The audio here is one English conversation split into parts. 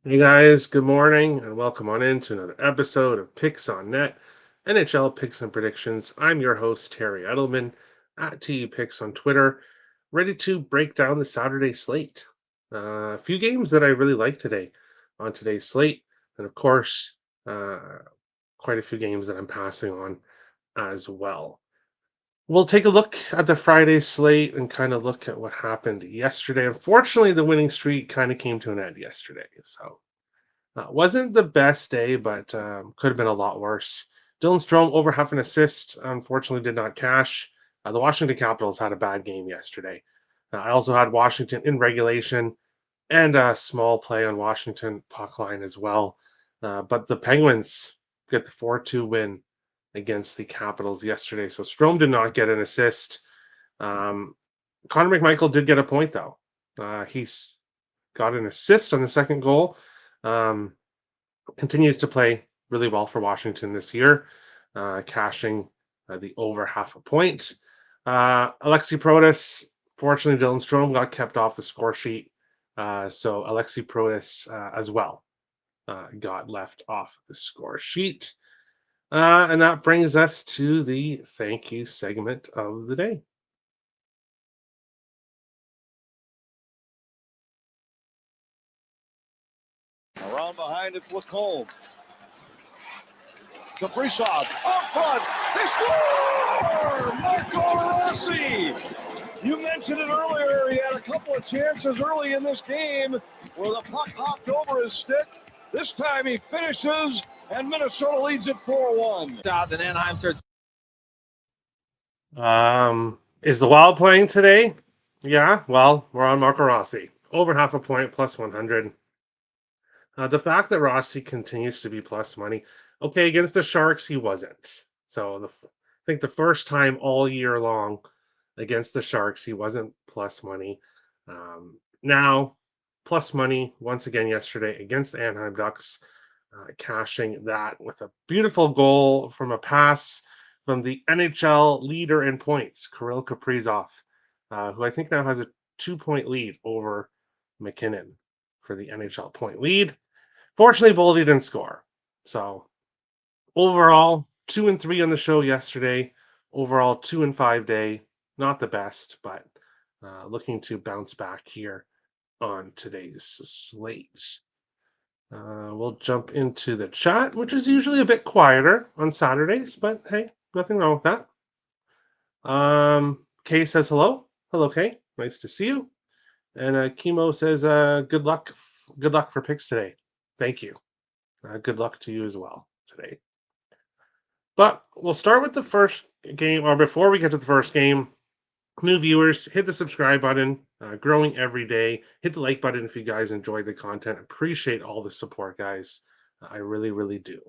Hey guys, good morning and welcome on in to another episode of Picks on Net, NHL Picks and Predictions. I'm your host, Terry Edelman, at TU Picks on Twitter, ready to break down the Saturday slate. A few games that I really like today on today's slate, and of course, uh, quite a few games that I'm passing on as well. We'll take a look at the Friday slate and kind of look at what happened yesterday. Unfortunately, the winning streak kind of came to an end yesterday, so wasn't the best day, but could have been a lot worse. Dylan Strome over half an assist, unfortunately did not cash. The Washington Capitals had a bad game yesterday. I also had Washington in regulation and a small play on Washington puck line as well. But the Penguins get the 4-2 win against the Capitals yesterday. So Strome did not get an assist. Um, Connor McMichael did get a point, though. He's got an assist on the second goal. Um, Continues to play really well for Washington this year, cashing the over half a point. Alexi Protas, fortunately, Dylan Strome got kept off the score sheet. So Alexi Protas as well got left off the score sheet. And that brings us to the thank you segment of the day. Around behind, it's Lacombe. Kaprizov up front. They score! Marco Rossi! You mentioned it earlier. He had a couple of chances early in this game where the puck hopped over his stick. This time he finishes, and Minnesota leads it 4-1. Then Anaheim starts. Is the Wild playing today? Yeah, well, we're on Marco Rossi. Over half a point, plus 100. The fact that Rossi continues to be plus money. Okay, against the Sharks, he wasn't. So I think the first time all year long against the Sharks, he wasn't plus money. Now, plus money once again yesterday against the Anaheim Ducks, cashing that with a beautiful goal from a pass from the NHL leader in points, Kirill Kaprizov, who I think now has a 2 point lead over McKinnon for the NHL point lead. Fortunately, Boldy didn't score. So overall, 2-3 on the show yesterday. Overall, 2-5 day. Not the best, but looking to bounce back here on today's slate. We'll jump into the chat, which is usually a bit quieter on Saturdays, but hey, nothing wrong with that. Kay says hello. Hello, Kay. Nice to see you. And Chemo says good luck. Good luck for picks today. Thank you. Good luck to you as well today. But we'll start with the first game, or before we get to the first game, new viewers, hit the subscribe button. Growing every day. Hit the like button if you guys enjoyed the content. Appreciate all the support, guys. I really, really do.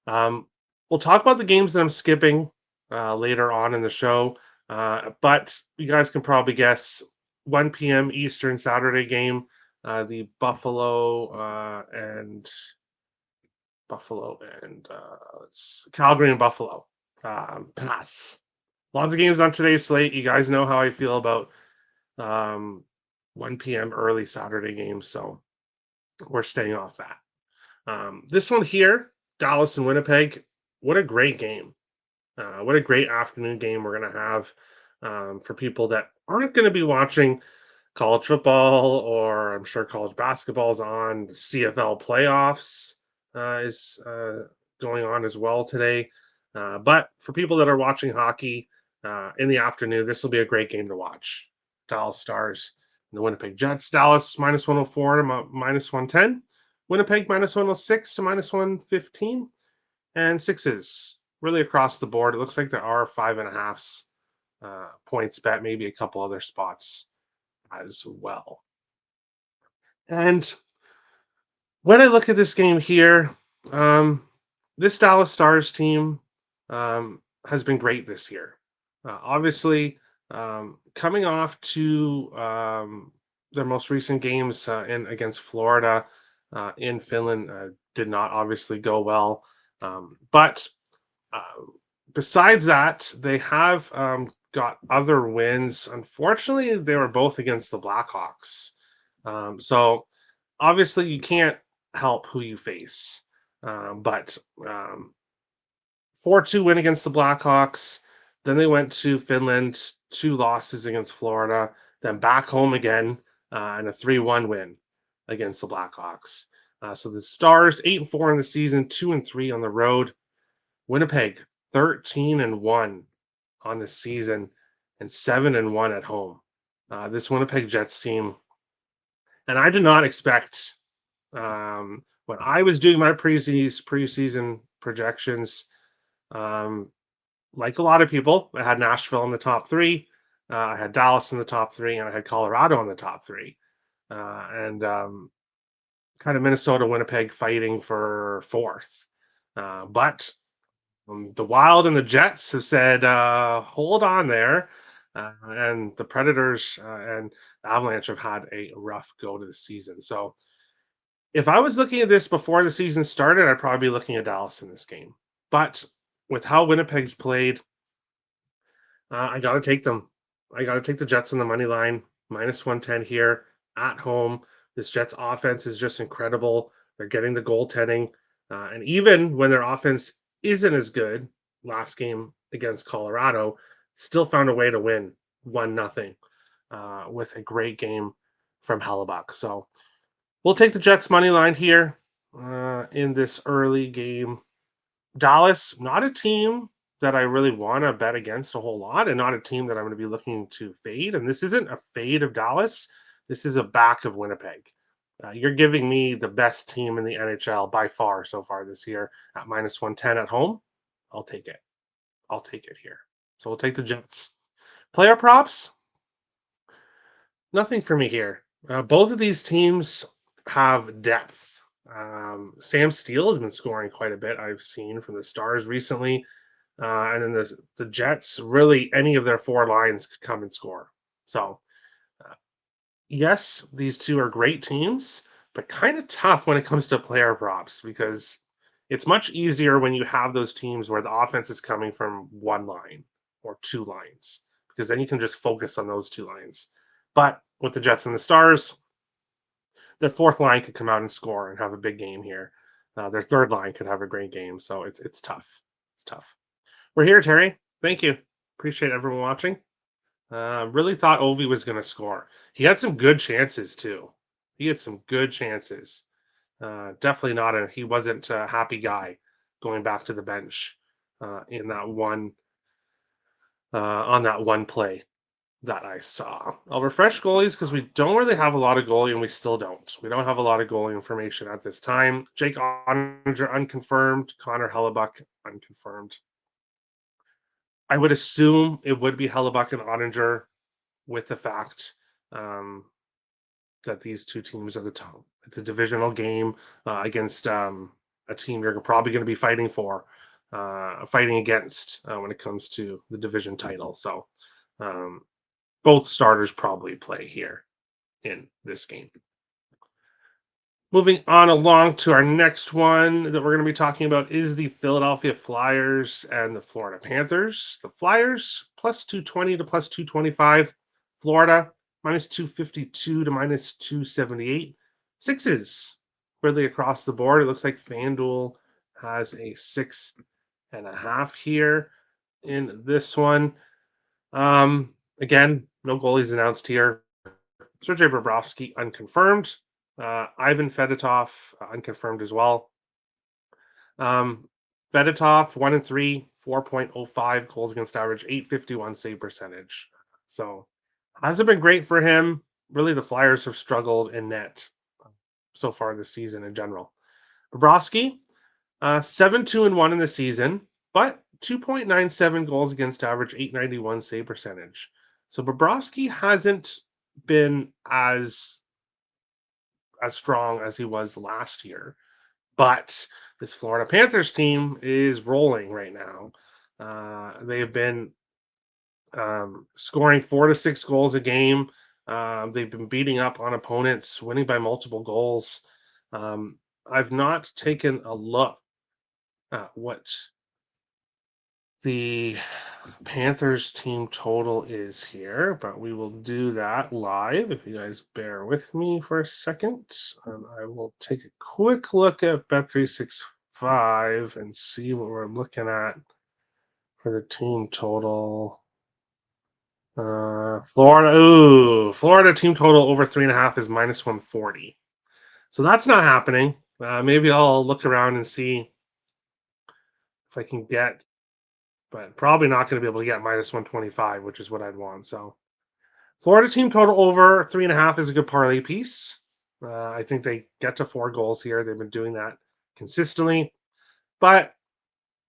We'll talk about the games that I'm skipping later on in the show. But you guys can probably guess 1 p.m. Eastern Saturday game, the Buffalo and it's Calgary and Buffalo. Pass. Lots of games on today's slate. You guys know how I feel about 1 p.m. early Saturday games, so we're staying off that. This one here, Dallas and Winnipeg. What a great game. What a great afternoon game we're going to have for people that aren't going to be watching college football, or I'm sure college basketball is on. The CFL playoffs is going on as well today. But for people that are watching hockey in the afternoon, this will be a great game to watch. Dallas Stars and the Winnipeg Jets. Dallas minus 104 to minus 110. Winnipeg minus 106 to minus 115. And sixes really across the board. It looks like there are 5.5s points bet, maybe a couple other spots as well. And when I look at this game here, this Dallas Stars team has been great this year. Obviously, coming off to their most recent games in against Florida in Finland did not obviously go well. But besides that, they have got other wins. Unfortunately, they were both against the Blackhawks. So obviously you can't help who you face. But 4-2 win against the Blackhawks. Then they went to Finland, two losses against Florida, then back home again, and a 3-1 win against the Blackhawks. So the Stars 8-4 in the season, 2-3 on the road. Winnipeg 13-1 on the season, and 7-1 at home. This Winnipeg Jets team, and I did not expect when I was doing my preseason projections. Um, like a lot of people, I had Nashville in the top three. I had Dallas in the top three, and I had Colorado in the top three. And kind of Minnesota, Winnipeg fighting for fourth. But the Wild and the Jets have said, hold on there. And the Predators and Avalanche have had a rough go to the season. So if I was looking at this before the season started, I'd probably be looking at Dallas in this game. But with how Winnipeg's played, I got to take them. I got to take the Jets on the money line, minus 110 here at home. This Jets offense is just incredible. They're getting the goaltending. And even when their offense isn't as good, last game against Colorado, still found a way to win 1-0 with a great game from Hellebuck. So we'll take the Jets money line here in this early game. Dallas, not a team that I really want to bet against a whole lot, and not a team that I'm going to be looking to fade. And this isn't a fade of Dallas. This is a back of Winnipeg. You're giving me the best team in the NHL by far so far this year at minus 110 at home. I'll take it. I'll take it here. So we'll take the Jets. Player props, nothing for me here. Both of these teams have depth. Sam Steele has been scoring quite a bit, I've seen from the Stars recently. And then the Jets, really, any of their four lines could come and score. So, uh, yes, these two are great teams, but kind of tough when it comes to player props because it's much easier when you have those teams where the offense is coming from one line or two lines because then you can just focus on those two lines. But with the Jets and the Stars, their fourth line could come out and score and have a big game here. Their third line could have a great game. So it's tough. It's tough. We're here, Terry. Thank you. Appreciate everyone watching. Really thought Ovi was going to score. He had some good chances too. He had some good chances. Definitely not a. He wasn't a happy guy going back to the bench in that one on that one play that I saw. I'll refresh goalies because we don't really have a lot of goalie, and we still don't. We don't have a lot of goalie information at this time. Jake Ottinger unconfirmed. Connor Hellebuck unconfirmed. I would assume it would be Hellebuck and Ottinger with the fact that these two teams are the top. It's a divisional game against a team you're probably going to be fighting against when it comes to the division title. So um, both starters probably play here in this game. Moving on along to our next one that we're going to be talking about is the Philadelphia Flyers and the Florida Panthers. The Flyers plus 220 to plus 225. Florida minus 252 to minus 278. Sixes really across the board. It looks like FanDuel has a 6.5 here in this one. Again, no goalies announced here. Sergei Bobrovsky unconfirmed. Ivan Fedotov unconfirmed as well. Fedotov 1-3, 4.05 goals against average, 851 save percentage. So hasn't been great for him. Really, the Flyers have struggled in net so far this season in general. Bobrovsky 7-2-1 in the season, but 2.97 goals against average, 891 save percentage. So Bobrovsky hasn't been as strong as he was last year. But this Florida Panthers team is rolling right now. They have been scoring 4 to 6 goals a game. They've been beating up on opponents, winning by multiple goals. I've not taken a look at what The Panthers team total is here, but we will do that live if you guys bear with me for a second. I will take a quick look at Bet365 and see what we're looking at for the team total. Florida team total over 3.5 is minus 140. So that's not happening. Maybe I'll look around and see if I can get, but probably not going to be able to get minus 125, which is what I'd want. So Florida team total over 3.5 is a good parlay piece. I think they get to 4 goals here. They've been doing that consistently, but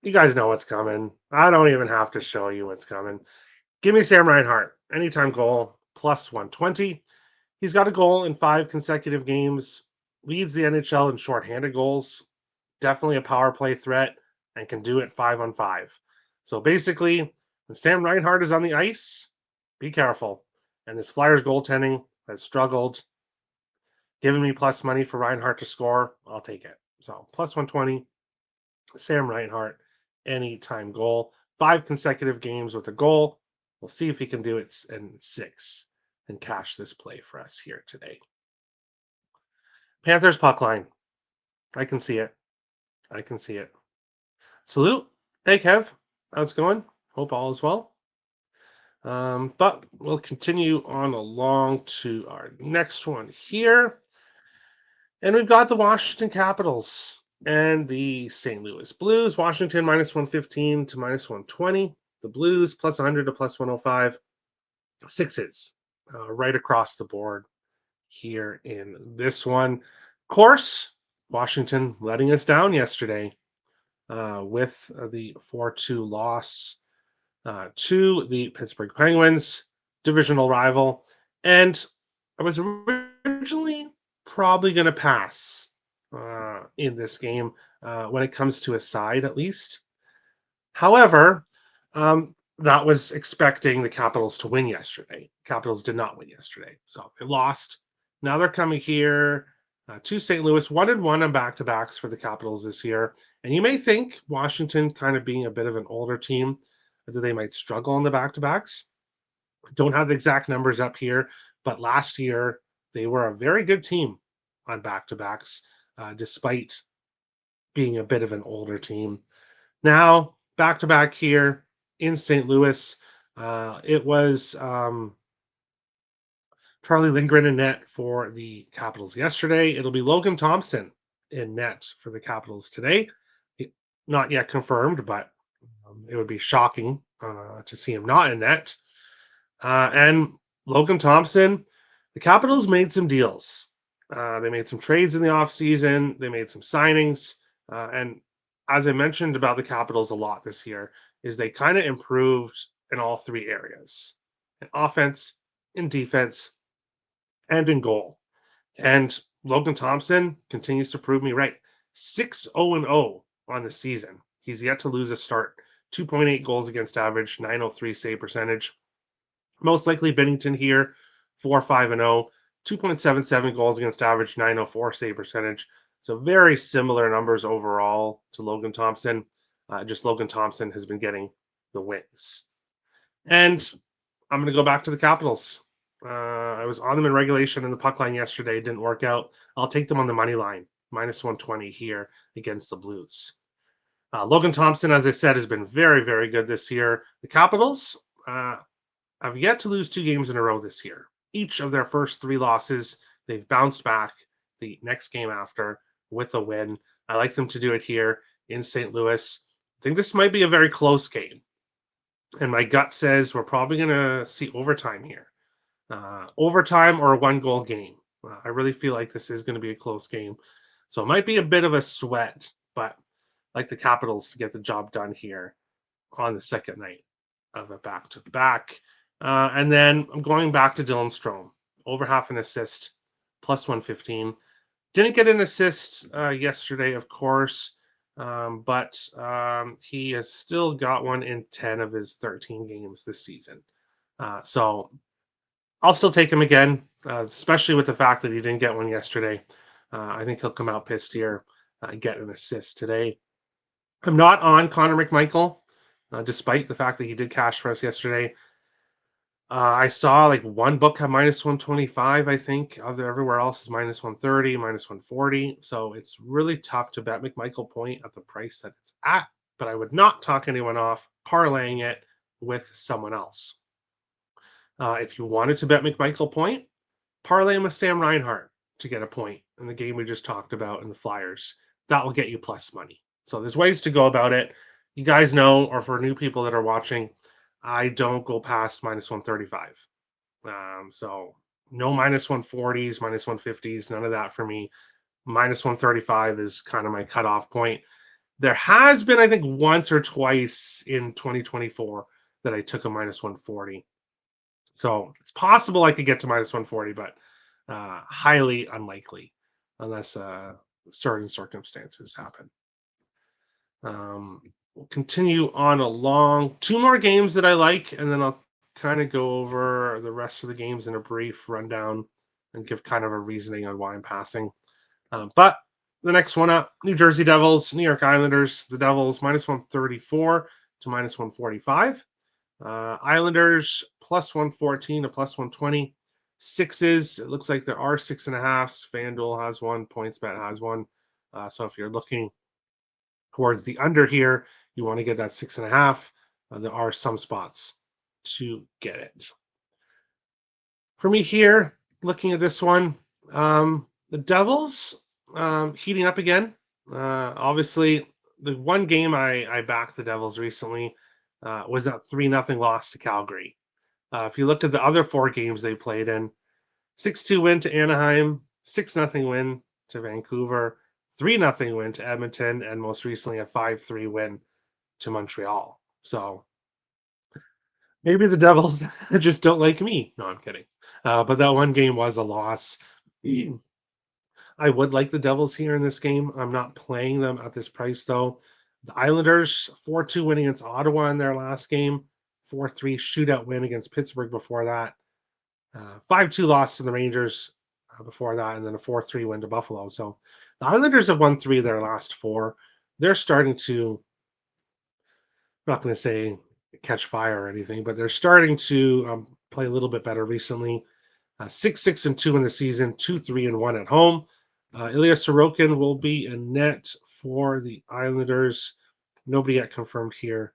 you guys know what's coming. I don't even have to show you what's coming. Give me Sam Reinhart. Anytime goal, plus 120. He's got a goal in 5 consecutive games, leads the NHL in shorthanded goals, definitely a power play threat, and can do it 5-on-5. So basically, when Sam Reinhart is on the ice, be careful. And this Flyers goaltending has struggled. Giving me plus money for Reinhart to score, I'll take it. So plus 120, Sam Reinhart, anytime goal. 5 consecutive games with a goal. We'll see if he can do it in 6 and cash this play for us here today. Panthers puck line. I can see it. I can see it. Salute. Hey, Kev. How's it going? Hope all is well. But we'll continue on along to our next one here. And we've got the Washington Capitals and the St. Louis Blues. Washington minus 115 to minus 120. The Blues plus 100 to plus 105. Sixes right across the board here in this one. Of course, Washington letting us down yesterday with the 4-2 loss to the Pittsburgh Penguins, divisional rival. And I was originally probably going to pass in this game when it comes to a side, at least. However, that was expecting the Capitals to win yesterday. Capitals did not win yesterday, so they lost. Now they're coming here to St. Louis, 1-1 on back-to-backs for the Capitals this year. And you may think Washington kind of being a bit of an older team, that they might struggle on the back-to-backs. Don't have the exact numbers up here, but last year they were a very good team on back-to-backs, despite being a bit of an older team. Now, back-to-back here in St. Louis, it was Charlie Lindgren in net for the Capitals yesterday. It'll be Logan Thompson in net for the Capitals today. Not yet confirmed, but it would be shocking to see him not in net. And Logan Thompson, the Capitals made some deals. They made some trades in the offseason. They made some signings. And as I mentioned about the Capitals a lot this year, is they kind of improved in all 3 areas: in offense, in defense, and in goal. And Logan Thompson continues to prove me right. 6-0-0 on the season. He's yet to lose a start. 2.8 goals against average, 903 save percentage. Most likely Bennington here, 4-5-0, 2.77 goals against average, 904 save percentage. So very similar numbers overall to Logan Thompson. Just Logan Thompson has been getting the wins. And I'm going to go back to the Capitals. I was on them in regulation in the puck line yesterday. It didn't work out. I'll take them on the money line, minus 120 here against the Blues. Logan Thompson, as I said, has been very, very good this year. The Capitals have yet to lose 2 games in a row this year. Each of their first 3 losses, they've bounced back the next game after with a win. I like them to do it here in St. Louis. I think this might be a very close game. And my gut says we're probably going to see overtime here. Overtime or a 1-goal game. I really feel like this is going to be a close game. So it might be a bit of a sweat, but like the Capitals to get the job done here on the second night of a back-to-back. And then I'm going back to Dylan Strome. Over half an assist, plus 115. Didn't get an assist yesterday, of course, but he has still got one in 10 of his 13 games this season. So I'll still take him again, especially with the fact that he didn't get one yesterday. I think he'll come out pissed here, get an assist today. I'm not on Connor McMichael despite the fact that he did cash for us yesterday. I saw like one book have minus 125, I think. Everywhere else is minus 130, minus 140. So it's really tough to bet McMichael Point at the price that it's at. But I would not talk anyone off parlaying it with someone else. If you wanted to bet McMichael Point, parlay him with Sam Reinhart to get a point in the game we just talked about in the Flyers. That will get you plus money. So there's ways to go about it. You guys know, or for new people that are watching, I don't go past minus 135. So no minus 140s, minus 150s, none of that for me. Minus 135 is kind of my cutoff point. There has been, I think, once or twice in 2024 that I took a minus 140. So it's possible I could get to minus 140, but highly unlikely unless certain circumstances happen. We'll continue on along. Two more games that I like, and then I'll kind of go over the rest of the games in a brief rundown and give kind of a reasoning on why I'm passing. But the next one up, New Jersey Devils, New York Islanders. The Devils minus 134 to minus 145. Islanders plus 114 to plus 120. Sixes, it looks like there are 6.5s. FanDuel has one, PointsBet has one. So if you're looking towards the under here, you want to get that 6.5. There are some spots to get it. For me here, looking at this one, the Devils heating up again. Obviously, the one game I backed the Devils recently was that 3-0 loss to Calgary. If you looked at the other four games they played in, 6-2 win to Anaheim, 6-0 win to Vancouver, 3-0 win to Edmonton, and most recently a 5-3 win to Montreal. So maybe the Devils just don't like me. No, I'm kidding. But that one game was a loss. I would like the Devils here in this game. I'm not playing them at this price, though. The Islanders, 4-2 win against Ottawa in their last game, 4-3 shootout win against Pittsburgh before that, 5-2 loss to the Rangers before that, and then a 4-3 win to Buffalo. So the Islanders have won 3 of their last 4. They're starting to, I'm not going to say catch fire or anything, but they're starting to play a little bit better recently. 6-6-2 in the season, 2-3-1 at home. Ilya Sorokin will be in net for the Islanders. Nobody yet confirmed here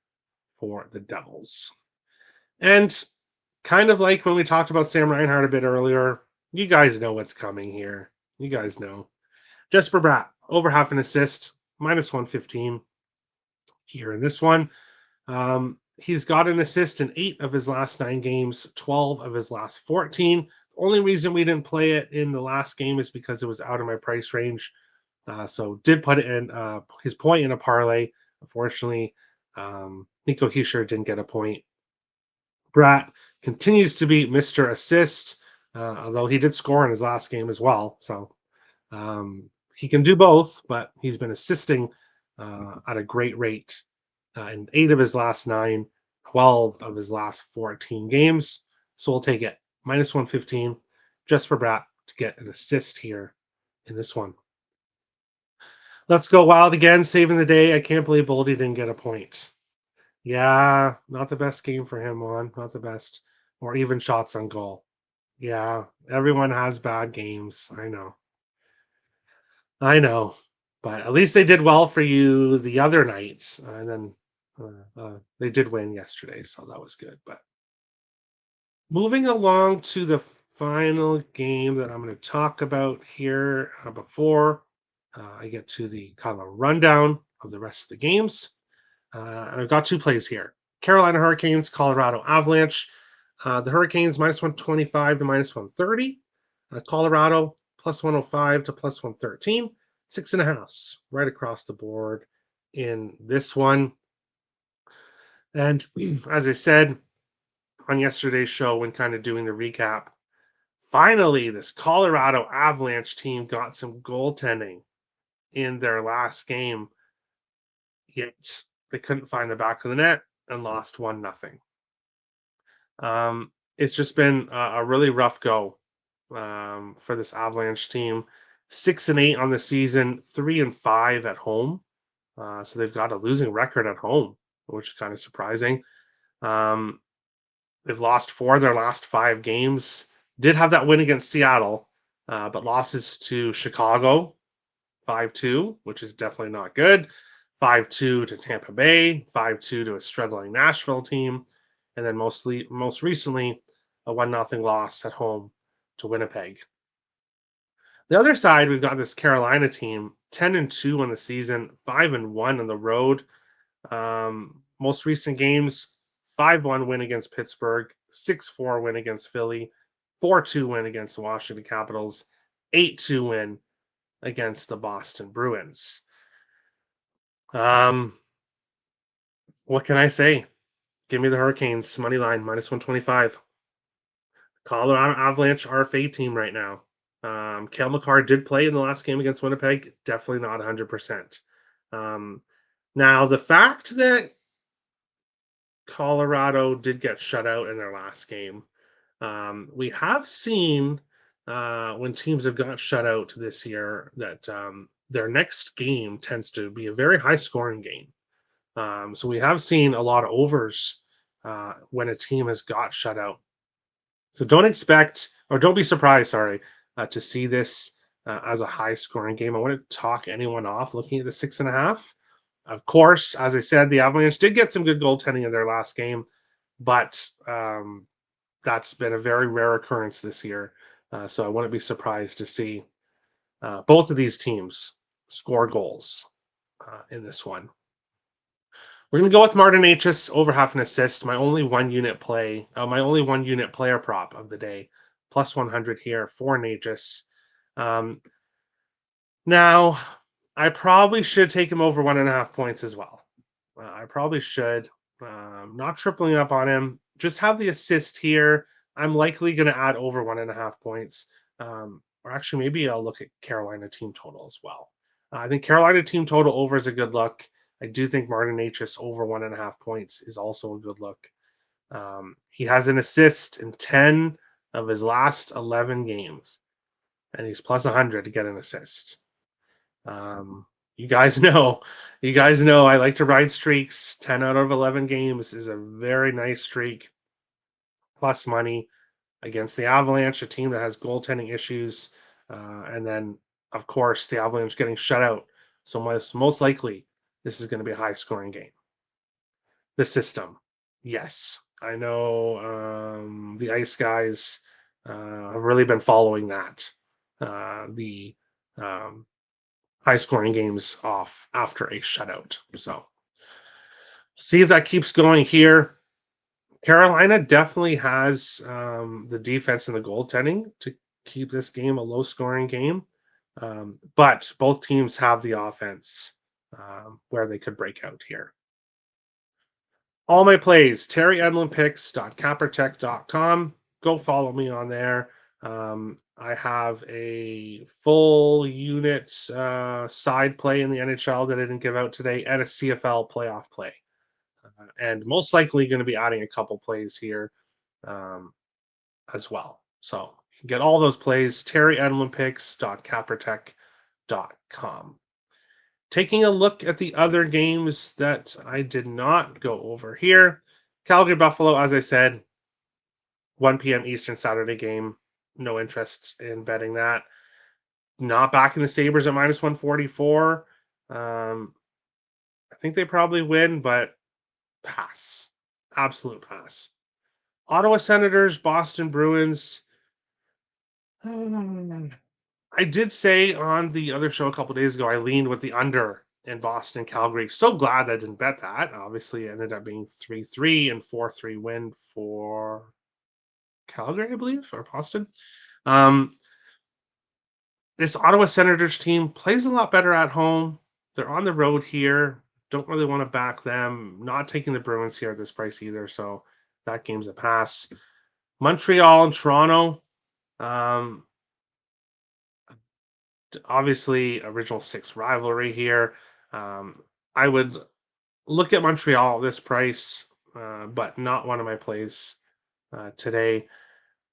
for the Devils. And kind of like when we talked about Sam Reinhart a bit earlier, you guys know what's coming here. You guys know. Jesper Bratt, over half an assist, minus 115 here in this one. He's got an assist in 8 of his last 9 games, 12 of his last 14. Only reason we didn't play it in the last game is because it was out of my price range. So did put it in his point in a parlay. Unfortunately, Nico Hischier didn't get a point. Bratt continues to be Mr. Assist, although he did score in his last game as well. So he can do both, but he's been assisting at a great rate in 8 of his last 9, 12 of his last 14 games. So we'll take it. Minus 115 just for Bratt to get an assist here in this one. Let's go Wild again, saving the day. I can't believe Boldy didn't get a point. Yeah, not the best game for him on. Not the best. Or even shots on goal. Yeah, everyone has bad games. I know. But at least they did well for you the other night. And then they did win yesterday, so that was good. But moving along to the final game that I'm going to talk about here before I get to the kind of rundown of the rest of the games. And I've got 2 plays here. Carolina Hurricanes, Colorado Avalanche. The Hurricanes minus 125 to minus 130. Colorado plus 105 to plus 113. 6.5 right across the board in this one. And as I said on yesterday's show when kind of doing the recap, finally this Colorado Avalanche team got some goaltending in their last game, yet they couldn't find the back of the net and lost 1-0. It's just been a really rough go for this Avalanche team. 6-8 on the season, 3-5 at home. So they've got a losing record at home which is kind of surprising. Um, they've lost 4 of their last 5 games. Did have that win against Seattle, but losses to Chicago, 5-2, which is definitely not good. 5-2 to Tampa Bay, 5-2 to a struggling Nashville team, and then most recently a 1-0 loss at home to Winnipeg. The other side, we've got this Carolina team, 10-2 on the season, 5-1 on the road. Most recent games, 5-1 win against Pittsburgh, 6-4 win against Philly, 4-2 win against the Washington Capitals, 8-2 win against the Boston Bruins. What can I say? Give me the Hurricanes, money line, -125. Colorado Avalanche are a fade team right now. Cale Makar did play in the last game against Winnipeg. Definitely not 100%. Now, the fact that Colorado did get shut out in their last game, we have seen when teams have got shut out this year that their next game tends to be a very high scoring game. So we have seen a lot of overs when a team has got shut out. So don't be surprised, sorry, to see this as a high scoring game. I wouldn't talk anyone off looking at the 6.5. Of course, as I said, the Avalanche did get some good goaltending in their last game, but that's been a very rare occurrence this year. So I wouldn't be surprised to see both of these teams score goals in this one. We're going to go with Martin Necas over half an assist. My only 1 unit player prop of the day, plus 100 here for Necas. Now, I probably should take him over 1.5 points as well. I probably should. Not tripling up on him. Just have the assist here. I'm likely going to add over 1.5 points. Or actually, maybe I'll look at Carolina team total as well. I think Carolina team total over is a good look. I do think Martin Necas over 1.5 points is also a good look. He has an assist in 10 of his last 11 games, and he's plus 100 to get an assist. You guys know I like to ride streaks. 10 out of 11 games is a very nice streak. Plus money against the Avalanche, a team that has goaltending issues. And then, of course, the Avalanche getting shut out. So most likely, this is going to be a high scoring game. The system. Yes. I know the Ice guys have really been following that. The high scoring games off after a shutout. So see if that keeps going here. Carolina definitely has the defense and the goaltending to keep this game a low scoring game. But both teams have the offense where they could break out here. All my plays, terryedlinpicks.cappertech.com. Go follow me on there. I have a full unit side play in the NHL that I didn't give out today and a CFL playoff play. And most likely going to be adding a couple plays here as well. So you can get all those plays, terryedlinpicks.cappertech.com. Taking a look at the other games that I did not go over here. Calgary Buffalo, as I said, 1 p.m. Eastern Saturday game. No interest in betting that. Not backing the Sabres at -144. I think they probably win, but pass. Absolute pass. Ottawa Senators, Boston Bruins. I did say on the other show a couple days ago, I leaned with the under in Boston, Calgary. So glad I didn't bet that. Obviously, it ended up being 3-3 and 4-3 win for Calgary, I believe, or Boston. This Ottawa Senators team plays a lot better at home. They're on the road here. Don't really want to back them. Not taking the Bruins here at this price either. So that game's a pass. Montreal and Toronto. Obviously, original 6 rivalry here. I would look at Montreal at this price, but not one of my plays today.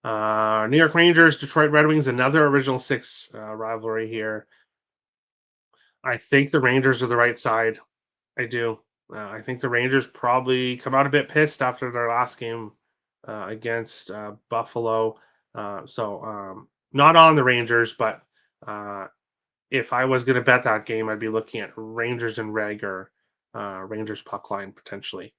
New York Rangers, Detroit Red Wings, another original 6 rivalry here. I think the Rangers are the right side. I do. I think the Rangers probably come out a bit pissed after their last game against Buffalo. Not on the Rangers, but uh, if I was going to bet that game, I'd be looking at Rangers and Reg or Rangers puck line potentially.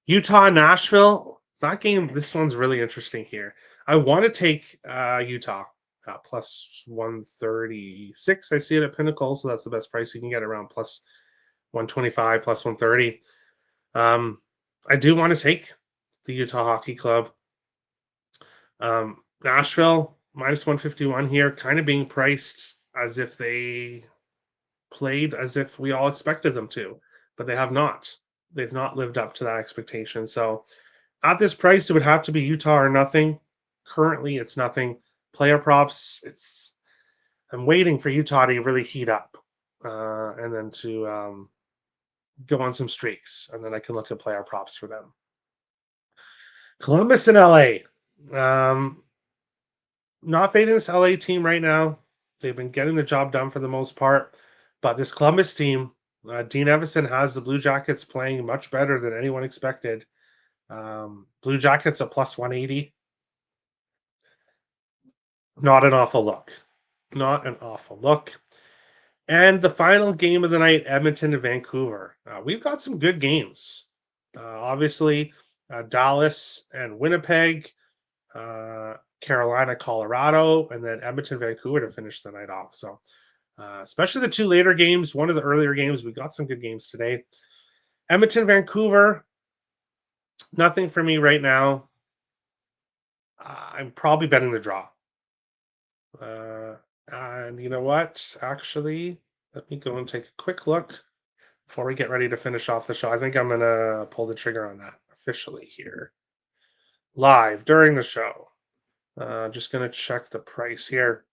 Utah, Nashville. That game, this one's really interesting here. I want to take Utah plus 136. I see it at Pinnacle, so that's the best price you can get, around plus 125, plus 130. I do want to take the Utah Hockey Club. Nashville, minus 151 here, kind of being priced as if they played as if we all expected them to, but they have not. They've not lived up to that expectation. So at this price, it would have to be Utah or nothing. Currently, it's nothing. Player props, I'm waiting for Utah to really heat up and then to go on some streaks, and then I can look at player props for them. Columbus and LA. Not fading this LA team right now. They've been getting the job done for the most part, but this Columbus team, Dean Evison has the Blue Jackets playing much better than anyone expected. Blue Jackets at plus 180. Not an awful look. Not an awful look. And the final game of the night, Edmonton and Vancouver. We've got some good games. Obviously, Dallas and Winnipeg, Carolina, Colorado, and then Edmonton, Vancouver to finish the night off. So, especially the two later games, one of the earlier games, we got some good games today. Edmonton, Vancouver, nothing for me right now. I'm probably betting the draw. And you know what? Actually, let me go and take a quick look before we get ready to finish off the show. I think I'm going to pull the trigger on that officially here. Live during the show. Just going to check the price here.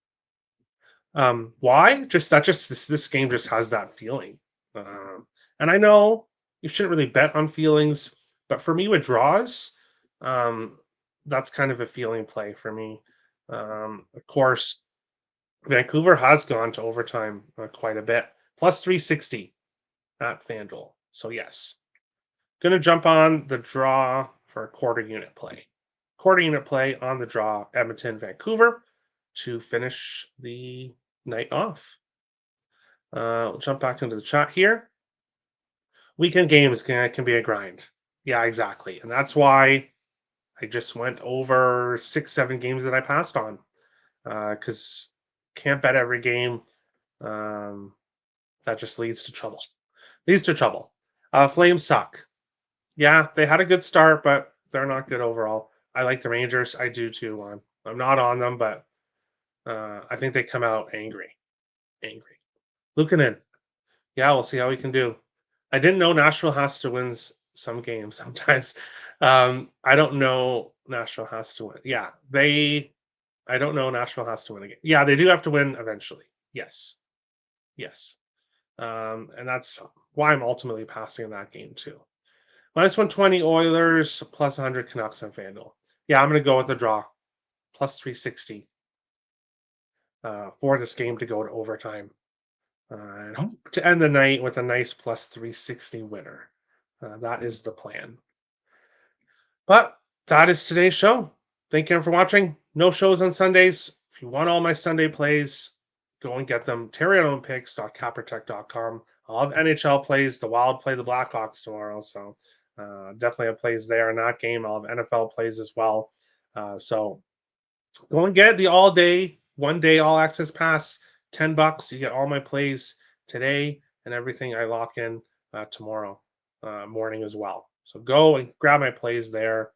Why? This game just has that feeling. And I know you shouldn't really bet on feelings, but for me with draws, that's kind of a feeling play for me. Of course, Vancouver has gone to overtime quite a bit, plus 360 at FanDuel. So yes, going to jump on the draw for a quarter unit play. Quarter unit play on the draw, Edmonton, Vancouver, to finish the night off. We'll jump back into the chat here. Weekend games can be a grind. Yeah, exactly. And that's why I just went over 6-7 games that I passed on. Because can't bet every game. That just leads to trouble. Flames suck. Yeah, they had a good start, but they're not good overall. I like the Rangers. I do too. I'm not on them, but I think they come out angry. Lukanen. Yeah, we'll see how we can do. I didn't know Nashville has to win some games sometimes. I don't know Nashville has to win. Yeah, I don't know Nashville has to win again. Yeah, they do have to win eventually. Yes. And that's why I'm ultimately passing in that game too. Minus 120 Oilers, plus 100 Canucks on FanDuel. Yeah, I'm going to go with the draw. Plus 360 for this game to go to overtime. And hope to end the night with a nice plus 360 winner. That is the plan. But that is today's show. Thank you for watching. No shows on Sundays. If you want all my Sunday plays, go and get them. TerryOwenPicks.Cappertech.com. I'll have NHL plays. The Wild play the Blackhawks tomorrow, so definitely have plays there in that game. I'll have NFL plays as well. So go and get the all-day, one-day all-access pass. $10. You get all my plays today and everything I lock in tomorrow morning as well. So go and grab my plays there.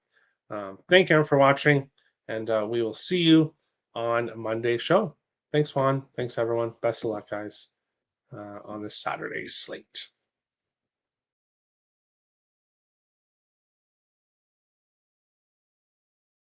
Thank you for watching, and we will see you on Monday's show. Thanks, Juan. Thanks, everyone. Best of luck, guys, on this Saturday's slate.